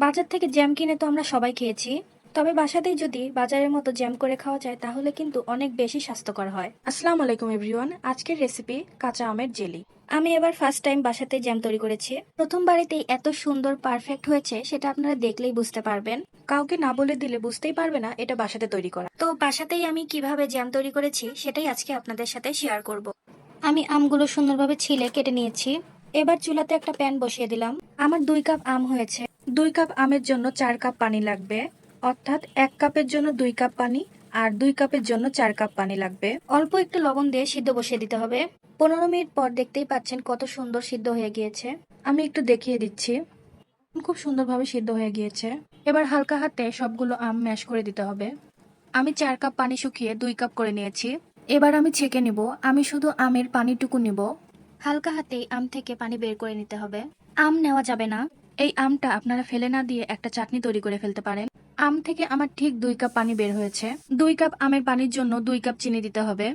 বাজার থেকে জ্যাম কিনে তো আমরা সবাই খেয়েছি, তবে বাসাতেই যদি বাজারের মতো জ্যাম করে খাওয়া যায় তাহলে কিন্তু অনেক বেশি স্বাস্থ্যকর হয়। আসসালামু আলাইকুম এভরিওয়ান, আজকের রেসিপি কাঁচা আমের জেলি। আমি এবার ফার্স্ট টাইম বাসাতে জ্যাম তৈরি করেছি। প্রথম বাড়িতেই এত সুন্দর পারফেক্ট হয়েছে সেটা আপনারা দেখলেই বুঝতে পারবেন। কাউকে না বলে দিলে বুঝতেই পারবে না এটা বাসাতে তৈরি করা। তো বাসাতেই আমি কিভাবে জ্যাম তৈরি করেছি সেটাই আজকে আপনাদের সাথে শেয়ার করব। আমি আমগুলো সুন্দরভাবে ছিলে কেটে নিয়েছি। এবার চুলাতে একটা প্যান বসিয়ে দিলাম। আমার 2 কাপ আম হয়েছে। 2 কাপ আমের জন্য 4 কাপ পানি লাগবে, অর্থাৎ 1 কাপের জন্য 2 কাপ পানি, আর 2 কাপের জন্য 4 কাপ পানি লাগবে। অল্প একটু লবণ দিয়ে সিদ্ধ বসিয়ে দিতে হবে। 15 মিনিট পর দেখতেই পাচ্ছেন কত সুন্দর সিদ্ধ হয়ে গিয়েছে। আমি একটু দেখিয়ে দিচ্ছি। খুব সুন্দরভাবে সিদ্ধ হয়ে গিয়েছে। এবার হালকা হাতে সবগুলো আম ম্যাশ করে দিতে হবে। আমি 4 কাপ পানি শুকিয়ে 2 কাপ করে নিয়েছি। এবার আমি ছেঁকে নিব। আমি শুধু আমের পানিটুকু নিব। হালকা হাতে আম থেকে পানি বের করে নিতে হবে। আম নেওয়া যাবে না। এই আমটা আপনারা ফেলে না দিয়ে একটা চাটনি তৈরি করে ফেলতে পারেন। আম থেকে আমার ঠিক 2 কাপ পানি বের হয়েছে। 2 কাপ আমের পানির জন্য 2 কাপ চিনি দিতে হবে।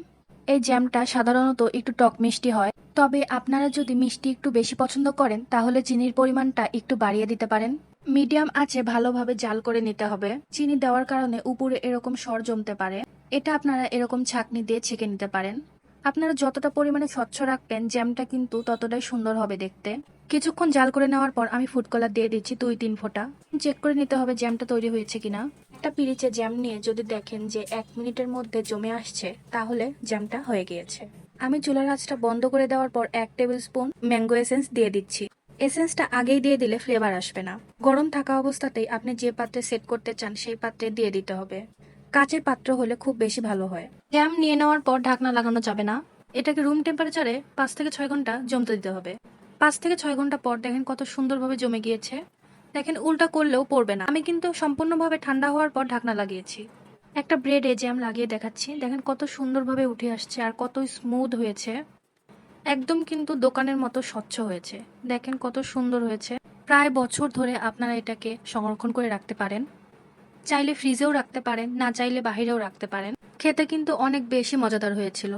এই জ্যামটা সাধারণত একটু টক মিষ্টি হয়, তবে আপনারা যদি মিষ্টি একটু বেশি পছন্দ করেন তাহলে চিনির পরিমাণটা একটু বাড়িয়ে দিতে পারেন। মিডিয়াম আঁচে ভালোভাবে জাল করে নিতে হবে। চিনি দেওয়ার কারণে উপরে এরকম সর জমতে পারে। এটা আপনারা এরকম ছাঁকনি দিয়ে ছেঁকে নিতে পারেন। আপনারা যতটা পরিমাণে স্বচ্ছ রাখবেন জ্যামটা কিন্তু ততটাই সুন্দর হবে দেখতে। কিছুক্ষণ জাল করে নেওয়ার পর আমি ফুড কালার দিয়ে দিচ্ছি 2-3 ফোঁটা। চেক করে নিতে হবে জ্যামটা তৈরি হয়েছে কিনা। একটা পিরিচে জ্যাম নিয়ে যদি দেখেন যে 1 মিনিটের মধ্যে জমে আসছে তাহলে জ্যামটা হয়ে গিয়েছে। আমি চুলার আঁচটা বন্ধ করে দেওয়ার পর 1 টেবিল স্পুন ম্যাঙ্গো এসেন্স দিয়ে দিচ্ছি। এসেন্সটা আগেই দিয়ে দিলে ফ্লেভার আসবে না। গরম থাকা অবস্থাতেই আপনি যে পাত্রে সেট করতে চান সেই পাত্রে দিয়ে দিতে হবে। কাচের পাত্র হলে খুব বেশি ভালো হয়। জ্যাম নিয়ে নেওয়ার পর ঢাকনা লাগানো যাবে না। এটাকে রুম টেম্পারেচারে 5 থেকে 6 ঘন্টা জমতে দিতে হবে। 5 থেকে 6 ঘন্টা পর দেখেন কত সুন্দরভাবে জমে গিয়েছে। দেখেন উল্টা করলেও পড়বে না। আমি কিন্তু সম্পূর্ণভাবে ঠান্ডা হওয়ার পর ঢাকনা লাগিয়েছি। একটা ব্রেডে জ্যাম লাগিয়ে দেখাচ্ছি। দেখেন কত সুন্দরভাবে উঠে আসছে আর কত স্মুথ হয়েছে। একদম কিন্তু দোকানের মতো স্বচ্ছ হয়েছে। দেখেন কত সুন্দর হয়েছে। প্রায় বছর ধরে আপনারা এটাকে সংরক্ষণ করে রাখতে পারেন। চাইলে ফ্রিজেও রাখতে পারেন, না চাইলে বাহিরেও রাখতে পারেন। খেতে কিন্তু অনেক বেশি মজাদার হয়েছিল।